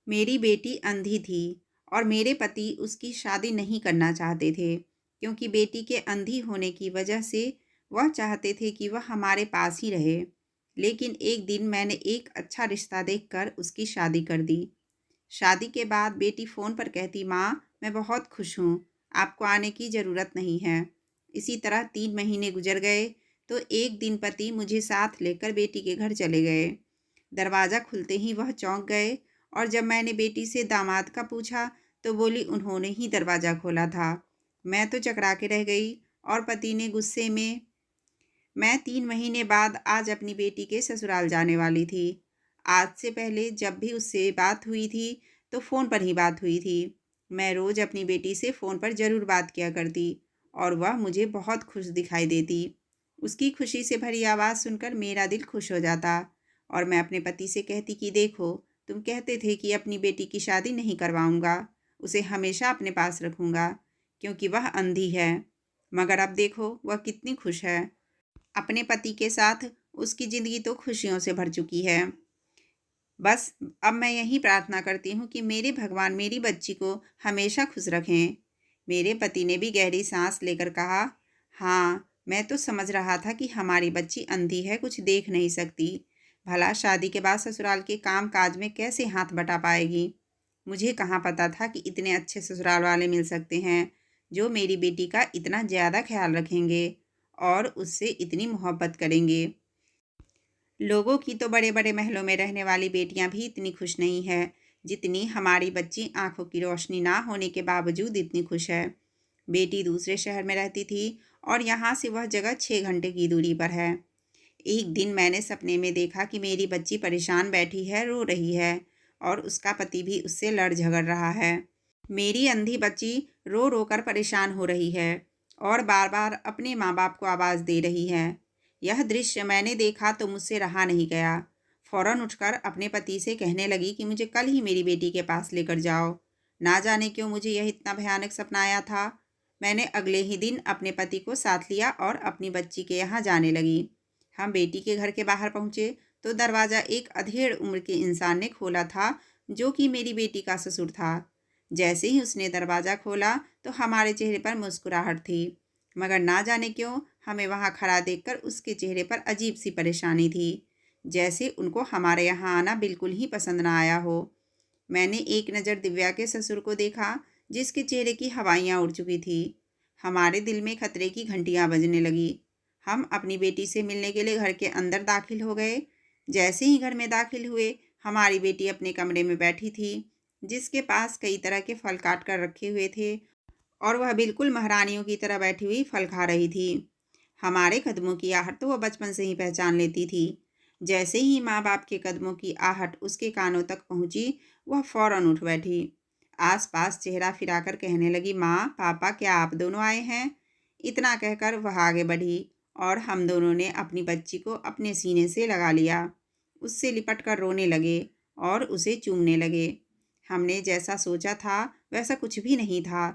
मेरी बेटी अंधी थी और मेरे पति उसकी शादी नहीं करना चाहते थे क्योंकि बेटी के अंधी होने की वजह से वह चाहते थे कि वह हमारे पास ही रहे। लेकिन एक दिन मैंने एक अच्छा रिश्ता देखकर उसकी शादी कर दी। शादी के बाद बेटी फ़ोन पर कहती, माँ मैं बहुत खुश हूँ, आपको आने की ज़रूरत नहीं है। इसी तरह 3 महीने गुजर गए तो एक दिन पति मुझे साथ लेकर बेटी के घर चले गए। दरवाज़ा खुलते ही वह चौंक गए और जब मैंने बेटी से दामाद का पूछा तो बोली उन्होंने ही दरवाज़ा खोला था। मैं तो चकरा के रह गई और पति ने गुस्से में। मैं 3 महीने बाद आज अपनी बेटी के ससुराल जाने वाली थी। आज से पहले जब भी उससे बात हुई थी तो फ़ोन पर ही बात हुई थी। मैं रोज़ अपनी बेटी से फ़ोन पर ज़रूर बात किया करती और वह मुझे बहुत खुश दिखाई देती। उसकी खुशी से भरी आवाज़ सुनकर मेरा दिल खुश हो जाता और मैं अपने पति से कहती कि देखो, तुम कहते थे कि अपनी बेटी की शादी नहीं करवाऊँगा, उसे हमेशा अपने पास रखूँगा क्योंकि वह अंधी है। मगर अब देखो वह कितनी खुश है। अपने पति के साथ उसकी ज़िंदगी तो खुशियों से भर चुकी है। बस अब मैं यही प्रार्थना करती हूँ कि मेरे भगवान मेरी बच्ची को हमेशा खुश रखें। मेरे पति ने भी गहरी सांस लेकर कहा, हाँ, मैं तो समझ रहा था कि हमारी बच्ची अंधी है, कुछ देख नहीं सकती। भला शादी के बाद ससुराल के काम काज में कैसे हाथ बटा पाएगी। मुझे कहाँ पता था कि इतने अच्छे ससुराल वाले मिल सकते हैं, जो मेरी बेटी का इतना ज़्यादा ख्याल रखेंगे और उससे इतनी मोहब्बत करेंगे। लोगों की तो बड़े-बड़े महलों में रहने वाली बेटियां भी इतनी खुश नहीं है, जितनी हमारी बच्ची आंखों की रोशनी ना होने के बावजूद इतनी खुश है। बेटी दूसरे शहर में रहती थी और यहाँ से वह जगह 6 घंटे की दूरी पर है। एक दिन मैंने सपने में देखा कि मेरी बच्ची परेशान बैठी है, रो रही है और उसका पति भी उससे लड़ झगड़ रहा है। मेरी अंधी बच्ची रो रो कर परेशान हो रही है और बार बार अपने माँ बाप को आवाज़ दे रही है। यह दृश्य मैंने देखा तो मुझसे रहा नहीं गया। फौरन उठकर अपने पति से कहने लगी कि मुझे कल ही मेरी बेटी के पास लेकर जाओ। ना जाने क्यों मुझे यह इतना भयानक सपना आया था। मैंने अगले ही दिन अपने पति को साथ लिया और अपनी बच्ची के यहाँ जाने लगी। हम बेटी के घर के बाहर पहुँचे तो दरवाज़ा एक अधेड़ उम्र के इंसान ने खोला था, जो कि मेरी बेटी का ससुर था। जैसे ही उसने दरवाज़ा खोला तो हमारे चेहरे पर मुस्कुराहट थी, मगर ना जाने क्यों हमें वहाँ खड़ा देखकर उसके चेहरे पर अजीब सी परेशानी थी, जैसे उनको हमारे यहाँ आना बिल्कुल ही पसंद ना आया हो। मैंने एक नज़र दिव्या के ससुर को देखा, जिसके चेहरे की हवाइयाँ उड़ चुकी थी। हमारे दिल में खतरे की घंटियाँ बजने लगी। हम अपनी बेटी से मिलने के लिए घर के अंदर दाखिल हो गए। जैसे ही घर में दाखिल हुए, हमारी बेटी अपने कमरे में बैठी थी, जिसके पास कई तरह के फल काट कर रखे हुए थे और वह बिल्कुल महारानियों की तरह बैठी हुई फल खा रही थी। हमारे कदमों की आहट तो वह बचपन से ही पहचान लेती थी। जैसे ही माँ बाप के कदमों की आहट उसके कानों तक पहुंची, वह फौरन उठ बैठी। आसपास चेहरा फिराकर कहने लगी, माँ पापा क्या आप दोनों आए हैं। इतना कहकर वह आगे बढ़ी और हम दोनों ने अपनी बच्ची को अपने सीने से लगा लिया। उससे लिपट कर रोने लगे और उसे चूमने लगे। हमने जैसा सोचा था वैसा कुछ भी नहीं था।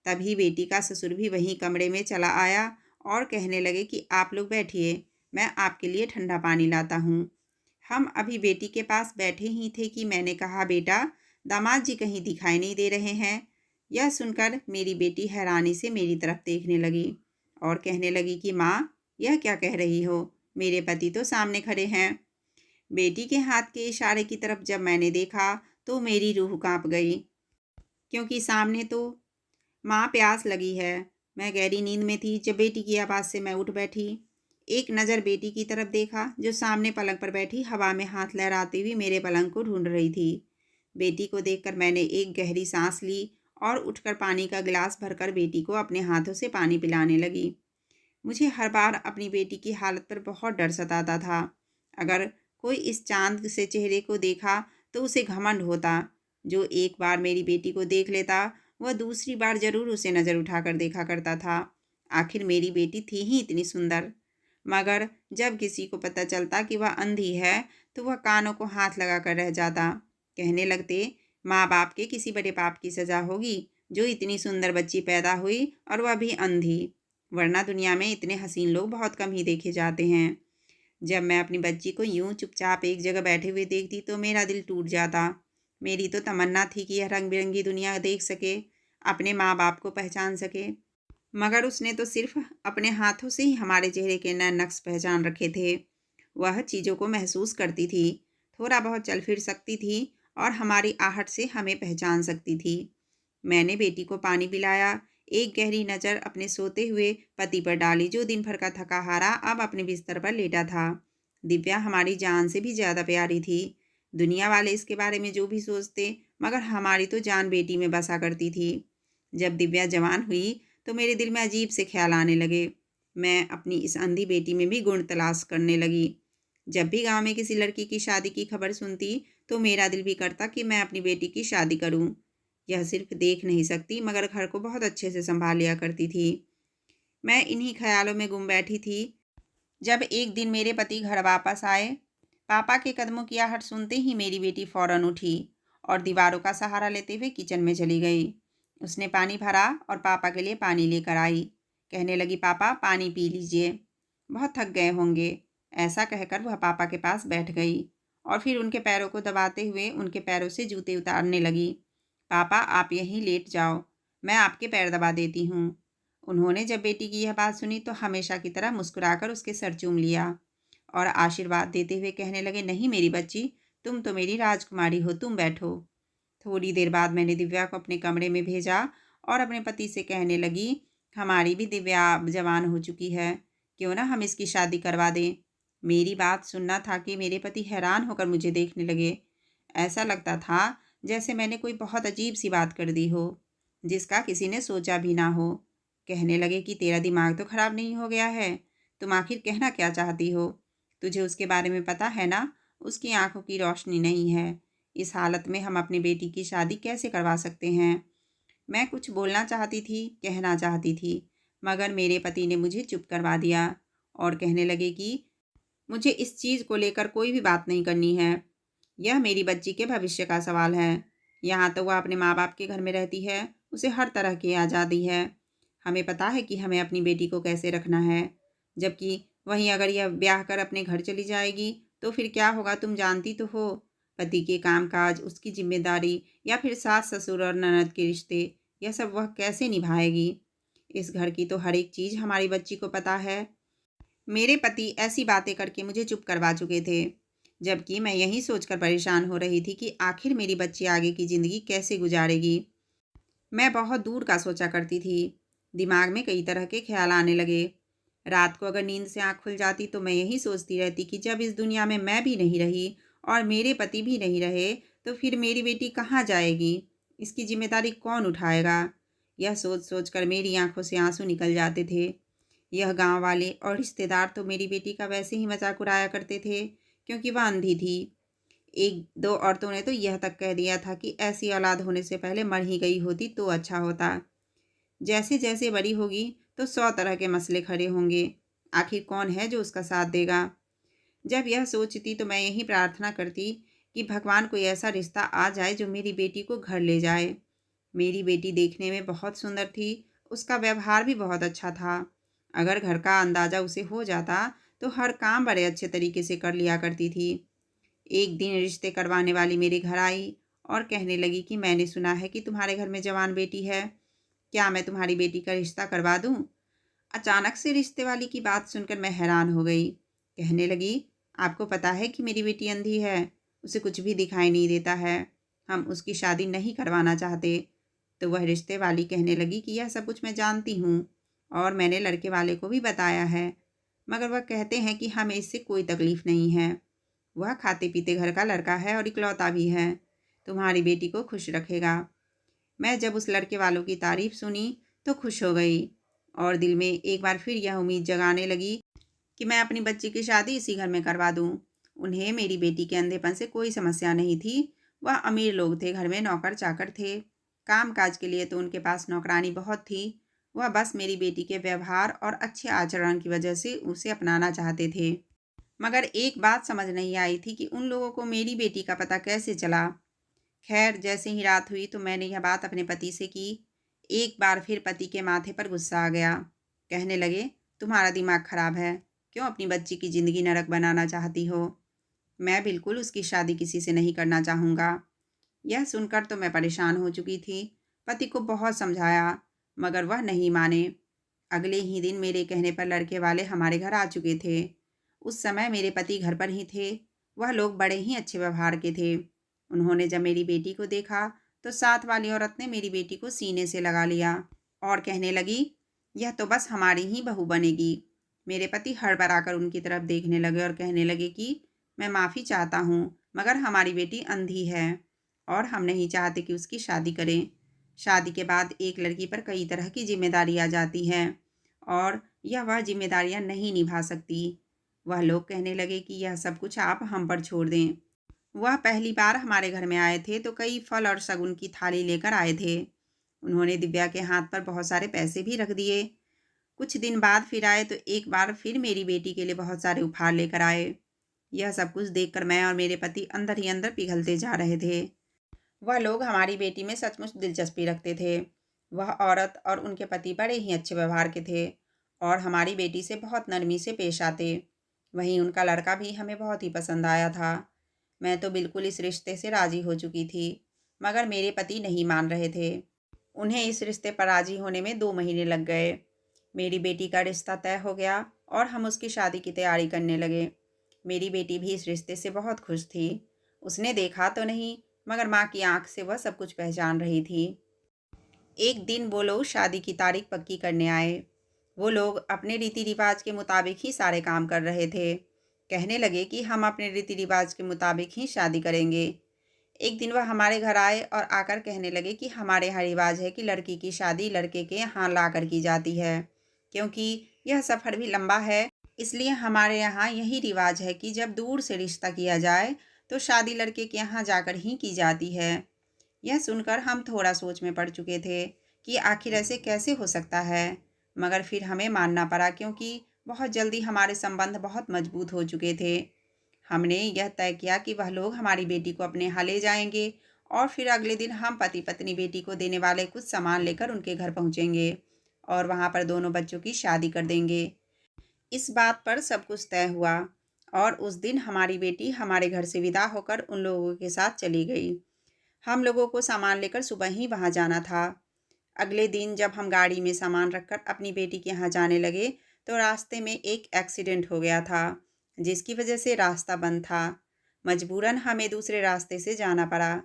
तभी बेटी का ससुर भी वहीं कमरे में चला आया और कहने लगे कि आप लोग बैठिए, मैं आपके लिए ठंडा पानी लाता हूँ। हम अभी बेटी के पास बैठे ही थे कि मैंने कहा, बेटा दामाद जी कहीं दिखाई नहीं दे रहे हैं। यह सुनकर मेरी बेटी हैरानी से मेरी तरफ देखने लगी और कहने लगी कि माँ यह क्या कह रही हो, मेरे पति तो सामने खड़े हैं। बेटी के हाथ के इशारे की तरफ जब मैंने देखा तो मेरी रूह कांप गई, क्योंकि सामने तो माँ प्यास लगी है। मैं गहरी नींद में थी जब बेटी की आवाज़ से मैं उठ बैठी। एक नज़र बेटी की तरफ देखा, जो सामने पलंग पर बैठी हवा में हाथ लहराती हुई मेरे पलंग को ढूंढ रही थी। बेटी को देखकर मैंने एक गहरी सांस ली और उठकर पानी का गिलास भरकर बेटी को अपने हाथों से पानी पिलाने लगी। मुझे हर बार अपनी बेटी की हालत पर बहुत डर सताता था। अगर कोई इस चाँद से चेहरे को देखा तो उसे घमंड होता। जो एक बार मेरी बेटी को देख लेता, वह दूसरी बार ज़रूर उसे नज़र उठाकर देखा करता था। आखिर मेरी बेटी थी ही इतनी सुंदर। मगर जब किसी को पता चलता कि वह अंधी है, तो वह कानों को हाथ लगाकर रह जाता। कहने लगते, माँ बाप के किसी बड़े पाप की सज़ा होगी, जो इतनी सुंदर बच्ची पैदा हुई और वह भी अंधी। वरना दुनिया में इतने हसीन लोग बहुत कम ही देखे जाते हैं। जब मैं अपनी बच्ची को यूं चुपचाप एक जगह बैठे हुए देखती तो मेरा दिल टूट जाता। मेरी तो तमन्ना थी कि यह रंग-बिरंगी दुनिया देख सके, अपने माँ-बाप को पहचान सके। मगर उसने तो सिर्फ़ अपने हाथों से ही हमारे चेहरे के नए नक्श पहचान रखे थे। वह चीज़ों को महसूस करती थी, थोड़ा बहुत चल फिर सकती थी और हमारी आहट से हमें पहचान सकती थी। मैंने बेटी को पानी पिलाया, एक गहरी नज़र अपने सोते हुए पति पर डाली, जो दिन भर का थका-हारा अब अपने बिस्तर पर लेटा था। दिव्या हमारी जान से भी ज़्यादा प्यारी थी। दुनिया वाले इसके बारे में जो भी सोचते, मगर हमारी तो जान बेटी में बसा करती थी। जब दिव्या जवान हुई, तो मेरे दिल में अजीब से ख्याल आने लगे। मैं अपनी इस अंधी बेटी में भी गुण तलाश करने लगी। जब भी गाँव में किसी लड़की की शादी की खबर सुनती, तो मेरा दिल भी करता कि मैं अपनी बेटी की शादी करूँ। यह सिर्फ देख नहीं सकती, मगर घर को बहुत अच्छे से संभाल लिया करती थी। मैं इन्हीं ख्यालों में गुम बैठी थी, जब एक दिन मेरे पति घर वापस आए। पापा के कदमों की आहट सुनते ही मेरी बेटी फौरन उठी और दीवारों का सहारा लेते हुए किचन में चली गई। उसने पानी भरा और पापा के लिए पानी लेकर आई। कहने लगी, पापा पानी पी लीजिए, बहुत थक गए होंगे। ऐसा कहकर वह पापा के पास बैठ गई और फिर उनके पैरों को दबाते हुए उनके पैरों से जूते उतारने लगी। पापा आप यहीं लेट जाओ, मैं आपके पैर दबा देती हूँ। उन्होंने जब बेटी की यह बात सुनी, तो हमेशा की तरह मुस्कुराकर उसके सर चूम लिया और आशीर्वाद देते हुए कहने लगे, नहीं मेरी बच्ची, तुम तो मेरी राजकुमारी हो, तुम बैठो। थोड़ी देर बाद मैंने दिव्या को अपने कमरे में भेजा और अपने पति से कहने लगी, हमारी भी दिव्या अब जवान हो चुकी है, क्यों ना हम इसकी शादी करवा दें। मेरी बात सुनना था कि मेरे पति हैरान होकर मुझे देखने लगे। ऐसा लगता था जैसे मैंने कोई बहुत अजीब सी बात कर दी हो, जिसका किसी ने सोचा भी ना हो। कहने लगे कि तेरा दिमाग तो खराब नहीं हो गया है, तुम आखिर कहना क्या चाहती हो? तुझे उसके बारे में पता है ना, उसकी आंखों की रोशनी नहीं है। इस हालत में हम अपनी बेटी की शादी कैसे करवा सकते हैं? मैं कुछ बोलना चाहती थी, कहना चाहती थी, मगर मेरे पति ने मुझे चुप करवा दिया और कहने लगे कि मुझे इस चीज़ को लेकर कोई भी बात नहीं करनी है। यह मेरी बच्ची के भविष्य का सवाल है। यहाँ तो वह अपने माँ-बाप के घर में रहती है, उसे हर तरह की आज़ादी है। हमें पता है कि हमें अपनी बेटी को कैसे रखना है। जबकि वहीं अगर यह ब्याह कर अपने घर चली जाएगी, तो फिर क्या होगा तुम जानती तो हो। पति के काम-काज, उसकी ज़िम्मेदारी या फिर सास-ससुर और ननद के रिश्ते, यह सब वह कैसे निभाएगी? इस घर की तो हर एक चीज़ हमारी बच्ची को पता है। मेरे पति ऐसी बातें करके मुझे चुप करवा चुके थे, जबकि मैं यही सोचकर परेशान हो रही थी कि आखिर मेरी बच्ची आगे की ज़िंदगी कैसे गुजारेगी। मैं बहुत दूर का सोचा करती थी। दिमाग में कई तरह के ख्याल आने लगे। रात को अगर नींद से आँख खुल जाती, तो मैं यही सोचती रहती कि जब इस दुनिया में मैं भी नहीं रही और मेरे पति भी नहीं रहे, तो फिर मेरी बेटी कहाँ जाएगी? इसकी ज़िम्मेदारी कौन उठाएगा? यह सोच-सोच कर मेरी आँखों से आँसू निकल जाते थे। यह गाँव वाले और रिश्तेदार तो मेरी बेटी का वैसे ही मज़ाक उड़ाया करते थे, क्योंकि वह अंधी थी। 1-2 औरतों ने तो यह तक कह दिया था कि ऐसी औलाद होने से पहले मर ही गई होती तो अच्छा होता। जैसे-जैसे बड़ी होगी, तो 100 तरह के मसले खड़े होंगे। आखिर कौन है जो उसका साथ देगा? जब यह सोचती, तो मैं यही प्रार्थना करती कि भगवान कोई ऐसा रिश्ता आ जाए जो मेरी बेटी को घर ले जाए। मेरी बेटी देखने में बहुत सुंदर थी, उसका व्यवहार भी बहुत अच्छा था। अगर घर का अंदाज़ा उसे हो जाता, तो हर काम बड़े अच्छे तरीके से कर लिया करती थी। एक दिन रिश्ते करवाने वाली मेरे घर आई और कहने लगी कि मैंने सुना है कि तुम्हारे घर में जवान बेटी है, क्या मैं तुम्हारी बेटी का रिश्ता करवा दूँ? अचानक से रिश्ते वाली की बात सुनकर मैं हैरान हो गई। कहने लगी, आपको पता है कि मेरी बेटी अंधी है, उसे कुछ भी दिखाई नहीं देता है। हम उसकी शादी नहीं करवाना चाहते। तो वह रिश्ते वाली कहने लगी कि यह सब कुछ मैं जानती हूँ और मैंने लड़के वाले को भी बताया है, मगर वह कहते हैं कि हमें इससे कोई तकलीफ़ नहीं है। वह खाते-पीते घर का लड़का है और इकलौता भी है। तुम्हारी बेटी को खुश रखेगा। मैं जब उस लड़के वालों की तारीफ़ सुनी, तो खुश हो गई और दिल में एक बार फिर यह उम्मीद जगाने लगी कि मैं अपनी बच्ची की शादी इसी घर में करवा दूँ। उन्हें मेरी बेटी के अंधेपन से कोई समस्या नहीं थी। वह अमीर लोग थे, घर में नौकर-चाकर थे। काम-काज के लिए तो उनके पास नौकरानी बहुत थी। वह बस मेरी बेटी के व्यवहार और अच्छे आचरण की वजह से उसे अपनाना चाहते थे। मगर एक बात समझ नहीं आई थी कि उन लोगों को मेरी बेटी का पता कैसे चला। खैर, जैसे ही रात हुई, तो मैंने यह बात अपने पति से की। एक बार फिर पति के माथे पर गुस्सा आ गया। कहने लगे, तुम्हारा दिमाग खराब है, क्यों अपनी बच्ची की ज़िंदगी नरक बनाना चाहती हो? मैं बिल्कुल उसकी शादी किसी से नहीं करना चाहूँगा। यह सुनकर तो मैं परेशान हो चुकी थी। पति को बहुत समझाया, मगर वह नहीं माने। अगले ही दिन मेरे कहने पर लड़के वाले हमारे घर आ चुके थे। उस समय मेरे पति घर पर ही थे। वह लोग बड़े ही अच्छे व्यवहार के थे। उन्होंने जब मेरी बेटी को देखा तो साथ वाली औरत ने मेरी बेटी को सीने से लगा लिया और कहने लगी, यह तो बस हमारी ही बहू बनेगी। मेरे पति हड़बड़ाकर उनकी तरफ देखने लगे और कहने लगे कि मैं माफ़ी चाहता हूँ, मगर हमारी बेटी अंधी है और हम नहीं चाहते कि उसकी शादी करें। शादी के बाद एक लड़की पर कई तरह की जिम्मेदारी आ जाती है और यह वह जिम्मेदारियां नहीं निभा सकती। वह लोग कहने लगे कि यह सब कुछ आप हम पर छोड़ दें। वह पहली बार हमारे घर में आए थे तो कई फल और शगुन की थाली लेकर आए थे। उन्होंने दिव्या के हाथ पर बहुत सारे पैसे भी रख दिए। कुछ दिन बाद फिर आए तो एक बार फिर मेरी बेटी के लिए बहुत सारे उपहार लेकर आए। यह सब कुछ देखकर मैं और मेरे पति अंदर ही अंदर पिघलते जा रहे थे। वह लोग हमारी बेटी में सचमुच दिलचस्पी रखते थे। वह औरत और उनके पति बड़े ही अच्छे व्यवहार के थे और हमारी बेटी से बहुत नरमी से पेश आते। वहीं उनका लड़का भी हमें बहुत ही पसंद आया था। मैं तो बिल्कुल इस रिश्ते से राज़ी हो चुकी थी, मगर मेरे पति नहीं मान रहे थे। उन्हें इस रिश्ते पर राज़ी होने में 2 महीने लग गए। मेरी बेटी का रिश्ता तय हो गया और हम उसकी शादी की तैयारी करने लगे। मेरी बेटी भी इस रिश्ते से बहुत खुश थी। उसने देखा तो नहीं, मगर माँ की आंख से वह सब कुछ पहचान रही थी। एक दिन वो लोग शादी की तारीख पक्की करने आए। वो लोग अपने रीति रिवाज के मुताबिक ही सारे काम कर रहे थे। कहने लगे कि हम अपने रीति रिवाज के मुताबिक ही शादी करेंगे। एक दिन वह हमारे घर आए और आकर कहने लगे कि हमारे यहाँ रिवाज है कि लड़की की शादी लड़के के यहाँ लाकर की जाती है। क्योंकि यह सफ़र भी लंबा है, इसलिए हमारे यहाँ यही रिवाज है कि जब दूर से रिश्ता किया जाए तो शादी लड़के के यहाँ जाकर ही की जाती है। यह सुनकर हम थोड़ा सोच में पड़ चुके थे कि आखिर ऐसे कैसे हो सकता है, मगर फिर हमें मानना पड़ा क्योंकि बहुत जल्दी हमारे संबंध बहुत मजबूत हो चुके थे। हमने यह तय किया कि वह लोग हमारी बेटी को अपने यहाँ ले जाएंगे और फिर अगले दिन हम पति पत्नी बेटी को देने वाले कुछ सामान लेकर उनके घर पहुँचेंगे और वहाँ पर दोनों बच्चों की शादी कर देंगे। इस बात पर सब कुछ तय हुआ और उस दिन हमारी बेटी हमारे घर से विदा होकर उन लोगों के साथ चली गई। हम लोगों को सामान लेकर सुबह ही वहाँ जाना था। अगले दिन जब हम गाड़ी में सामान रखकर अपनी बेटी के यहाँ जाने लगे तो रास्ते में एक एक्सीडेंट हो गया था, जिसकी वजह से रास्ता बंद था। मजबूरन हमें दूसरे रास्ते से जाना पड़ा।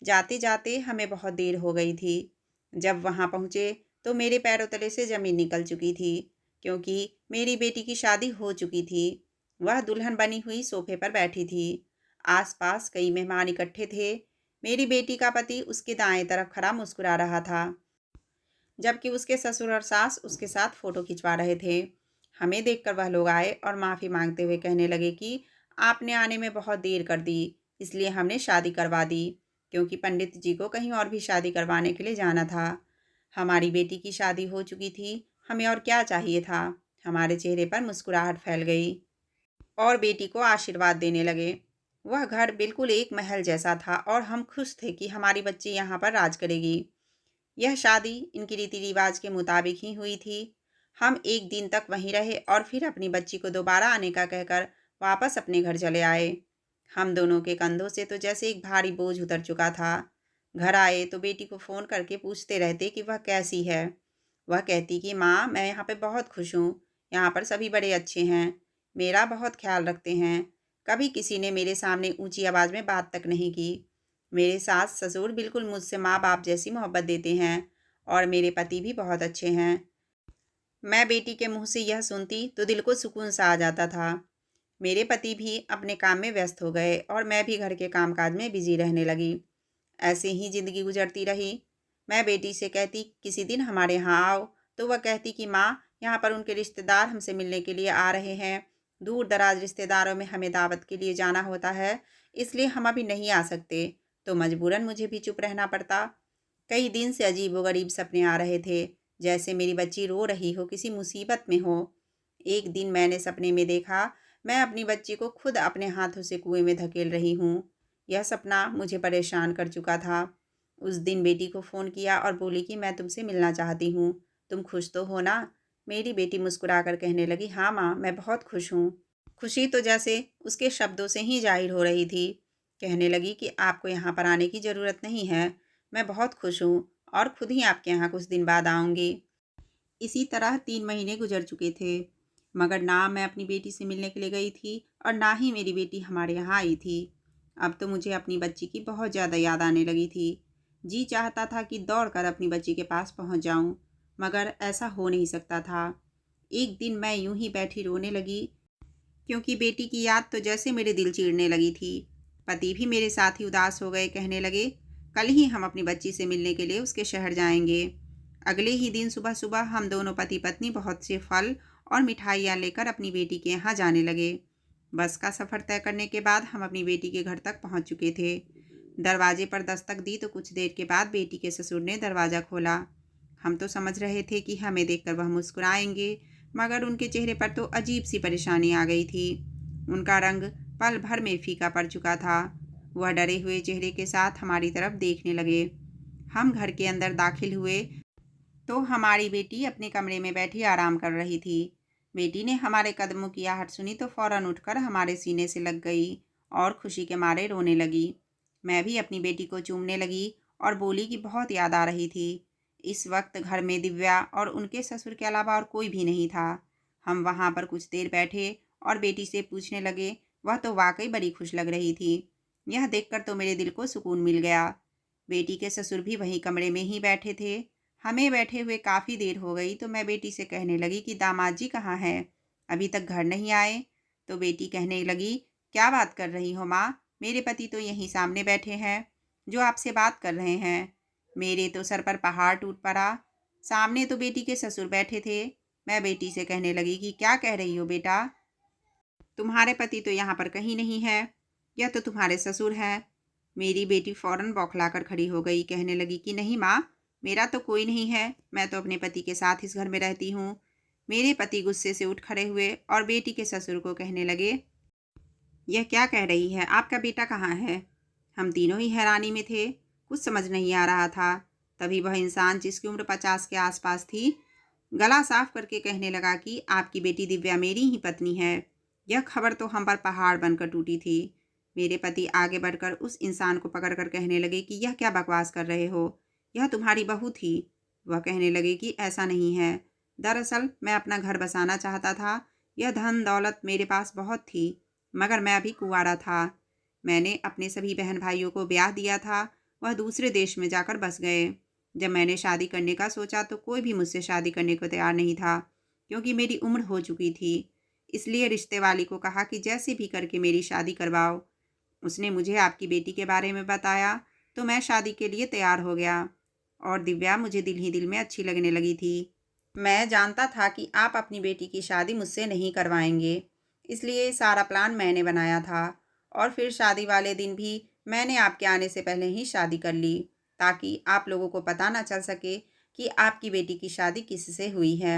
जाते जाते हमें बहुत देर हो गई थी। जब वहाँ पहुँचे तो मेरे पैरों तले से ज़मीन निकल चुकी थी, क्योंकि मेरी बेटी की शादी हो चुकी थी। वह दुल्हन बनी हुई सोफे पर बैठी थी। आसपास कई मेहमान इकट्ठे थे। मेरी बेटी का पति उसके दाएं तरफ खड़ा मुस्कुरा रहा था, जबकि उसके ससुर और सास उसके साथ फ़ोटो खिंचवा रहे थे। हमें देखकर वह लोग आए और माफ़ी मांगते हुए कहने लगे कि आपने आने में बहुत देर कर दी, इसलिए हमने शादी करवा दी, क्योंकि पंडित जी को कहीं और भी शादी करवाने के लिए जाना था। हमारी बेटी की शादी हो चुकी थी, हमें और क्या चाहिए था। हमारे चेहरे पर मुस्कुराहट फैल गई और बेटी को आशीर्वाद देने लगे। वह घर बिल्कुल एक महल जैसा था और हम खुश थे कि हमारी बच्ची यहाँ पर राज करेगी। यह शादी इनकी रीति रिवाज के मुताबिक ही हुई थी। हम एक दिन तक वहीं रहे और फिर अपनी बच्ची को दोबारा आने का कहकर वापस अपने घर चले आए। हम दोनों के कंधों से तो जैसे एक भारी बोझ उतर चुका था। घर आए तो बेटी को फ़ोन करके पूछते रहते कि वह कैसी है। वह कहती कि माँ, मैं यहाँ पे बहुत खुश हूँ। यहाँ पर सभी बड़े अच्छे हैं, मेरा बहुत ख्याल रखते हैं। कभी किसी ने मेरे सामने ऊंची आवाज़ में बात तक नहीं की। मेरे सास ससुर बिल्कुल मुझसे माँ बाप जैसी मोहब्बत देते हैं और मेरे पति भी बहुत अच्छे हैं। मैं बेटी के मुंह से यह सुनती तो दिल को सुकून सा आ जाता था। मेरे पति भी अपने काम में व्यस्त हो गए और मैं भी घर के कामकाज में बिजी रहने लगी। ऐसे ही ज़िंदगी गुजरती रही। मैं बेटी से कहती किसी दिन हमारे यहाँ आओ, तो वह कहती कि माँ, यहाँ पर उनके रिश्तेदार हमसे मिलने के लिए आ रहे हैं। दूर दराज रिश्तेदारों में हमें दावत के लिए जाना होता है, इसलिए हम अभी नहीं आ सकते। तो मजबूरन मुझे भी चुप रहना पड़ता। कई दिन से अजीबोगरीब सपने आ रहे थे, जैसे मेरी बच्ची रो रही हो, किसी मुसीबत में हो। एक दिन मैंने सपने में देखा, मैं अपनी बच्ची को खुद अपने हाथों से कुएं में धकेल रही हूँ। यह सपना मुझे परेशान कर चुका था। उस दिन बेटी को फ़ोन किया और बोली कि मैं तुमसे मिलना चाहती हूँ, तुम खुश तो हो ना? मेरी बेटी मुस्कुराकर कहने लगी, हाँ माँ, मैं बहुत खुश हूँ। खुशी तो जैसे उसके शब्दों से ही जाहिर हो रही थी। कहने लगी कि आपको यहाँ पर आने की ज़रूरत नहीं है। मैं बहुत खुश हूँ और खुद ही आपके यहाँ कुछ दिन बाद आऊँगी। इसी तरह 3 महीने गुजर चुके थे, मगर ना मैं अपनी बेटी से मिलने के लिए गई थी और ना ही मेरी बेटी हमारे यहाँ आई थी। अब तो मुझे अपनी बच्ची की बहुत ज़्यादा याद आने लगी थी। जी चाहता था कि दौड़कर अपनी बच्ची के पास पहुँच जाऊँ, मगर ऐसा हो नहीं सकता था। एक दिन मैं यूँ ही बैठी रोने लगी, क्योंकि बेटी की याद तो जैसे मेरे दिल चीरने लगी थी। पति भी मेरे साथ ही उदास हो गए, कहने लगे, कल ही हम अपनी बच्ची से मिलने के लिए उसके शहर जाएंगे। अगले ही दिन सुबह सुबह हम दोनों पति पत्नी बहुत से फल और मिठाइयाँ लेकर अपनी बेटी के यहाँ जाने लगे। बस का सफ़र तय करने के बाद हम अपनी बेटी के घर तक पहुँच चुके थे। दरवाजे पर दस्तक दी तो कुछ देर के बाद बेटी के ससुर ने दरवाज़ा खोला। हम तो समझ रहे थे कि हमें देखकर वह मुस्कुराएंगे, मगर उनके चेहरे पर तो अजीब सी परेशानी आ गई थी। उनका रंग पल भर में फीका पड़ चुका था। वह डरे हुए चेहरे के साथ हमारी तरफ देखने लगे। हम घर के अंदर दाखिल हुए तो हमारी बेटी अपने कमरे में बैठी आराम कर रही थी। बेटी ने हमारे कदमों की आहट सुनी तो फौरन उठकर हमारे सीने से लग गई और खुशी के मारे रोने लगी। मैं भी अपनी बेटी को चूमने लगी और बोली कि बहुत याद आ रही थी। इस वक्त घर में दिव्या और उनके ससुर के अलावा और कोई भी नहीं था। हम वहाँ पर कुछ देर बैठे और बेटी से पूछने लगे। वह तो वाकई बड़ी खुश लग रही थी। यह देखकर तो मेरे दिल को सुकून मिल गया। बेटी के ससुर भी वहीं कमरे में ही बैठे थे। हमें बैठे हुए काफ़ी देर हो गई तो मैं बेटी से कहने लगी कि दामाद जी कहाँ हैं, अभी तक घर नहीं आए। तो बेटी कहने लगी, क्या बात कर रही हो माँ, मेरे पति तो यहीं सामने बैठे हैं जो आपसे बात कर रहे हैं। मेरे तो सर पर पहाड़ टूट पड़ा। सामने तो बेटी के ससुर बैठे थे। मैं बेटी से कहने लगी कि क्या कह रही हो बेटा, तुम्हारे पति तो यहाँ पर कहीं नहीं है, यह तो तुम्हारे ससुर हैं। मेरी बेटी फौरन बौखलाकर खड़ी हो गई, कहने लगी कि नहीं माँ, मेरा तो कोई नहीं है, मैं तो अपने पति के साथ इस घर में रहती हूँ। मेरे पति गुस्से से उठ खड़े हुए और बेटी के ससुर को कहने लगे, यह क्या कह रही है, आपका बेटा कहाँ है। हम तीनों ही हैरानी में थे, कुछ समझ नहीं आ रहा था। तभी वह इंसान जिसकी उम्र 50 के आसपास थी, गला साफ करके कहने लगा कि आपकी बेटी दिव्या मेरी ही पत्नी है। यह खबर तो हम पर पहाड़ बनकर टूटी थी। मेरे पति आगे बढ़कर उस इंसान को पकड़कर कहने लगे कि यह क्या बकवास कर रहे हो, यह तुम्हारी बहू थी। वह कहने लगे कि ऐसा नहीं है, दरअसल मैं अपना घर बसाना चाहता था। यह धन दौलत मेरे पास बहुत थी, मगर मैं अभी कुंवारा था। मैंने अपने सभी बहन भाइयों को ब्याह दिया था, वह दूसरे देश में जाकर बस गए। जब मैंने शादी करने का सोचा तो कोई भी मुझसे शादी करने को तैयार नहीं था, क्योंकि मेरी उम्र हो चुकी थी। इसलिए रिश्ते वाली को कहा कि जैसे भी करके मेरी शादी करवाओ। उसने मुझे आपकी बेटी के बारे में बताया तो मैं शादी के लिए तैयार हो गया और दिव्या मुझे दिल ही दिल में अच्छी लगने लगी थी। मैं जानता था कि आप अपनी बेटी की शादी मुझसे नहीं करवाएंगे, इसलिए सारा प्लान मैंने बनाया था और फिर शादी वाले दिन भी मैंने आपके आने से पहले ही शादी कर ली, ताकि आप लोगों को पता ना चल सके कि आपकी बेटी की शादी किससे हुई है।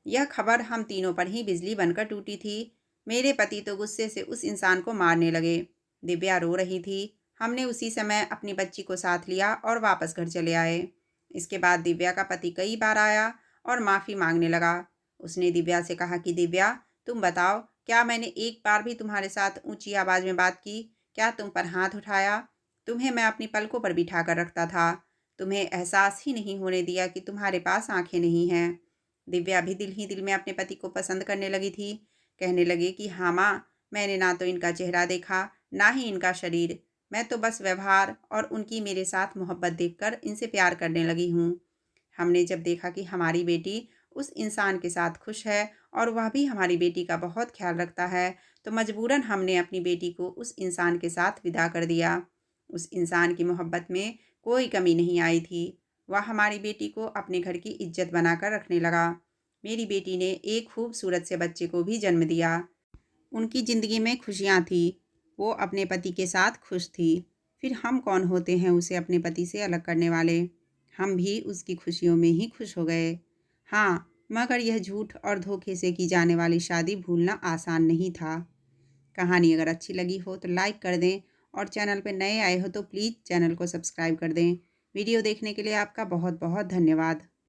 यह खबर हम तीनों पर ही बिजली बनकर टूटी थी। मेरे पति तो गुस्से से उस इंसान को मारने लगे। दिव्या रो रही थी। हमने उसी समय अपनी बच्ची को साथ लिया और वापस घर चले आए। इसके बाद दिव्या का पति कई बार आया और माफ़ी मांगने लगा। उसने दिव्या से कहा कि दिव्या, तुम बताओ, क्या मैंने एक बार भी तुम्हारे साथ ऊंची आवाज़ में बात की? क्या तुम पर हाथ उठाया? तुम्हें मैं अपनी पलकों पर बिठा कर रखता था। तुम्हें एहसास ही नहीं होने दिया कि तुम्हारे पास आंखें नहीं हैं। दिव्या भी दिल ही दिल में अपने पति को पसंद करने लगी थी। कहने लगी कि हाँ माँ, मैंने ना तो इनका चेहरा देखा, ना ही इनका शरीर। मैं तो बस व्यवहार और उनकी मेरे साथ मोहब्बत देखकर इनसे प्यार करने लगी हूँ। हमने जब देखा कि हमारी बेटी उस इंसान के साथ खुश है और वह भी हमारी बेटी का बहुत ख्याल रखता है, तो मजबूरन हमने अपनी बेटी को उस इंसान के साथ विदा कर दिया। उस इंसान की मोहब्बत में कोई कमी नहीं आई थी। वह हमारी बेटी को अपने घर की इज्जत बनाकर रखने लगा। मेरी बेटी ने एक खूबसूरत से बच्चे को भी जन्म दिया। उनकी ज़िंदगी में खुशियाँ थी। वो अपने पति के साथ खुश थी। फिर हम कौन होते हैं उसे अपने पति से अलग करने वाले। हम भी उसकी खुशियों में ही खुश हो गए। हाँ, मगर यह झूठ और धोखे से की जाने वाली शादी भूलना आसान नहीं था। कहानी अगर अच्छी लगी हो तो लाइक कर दें और चैनल पर नए आए हो तो प्लीज़ चैनल को सब्सक्राइब कर दें। वीडियो देखने के लिए आपका बहुत बहुत धन्यवाद।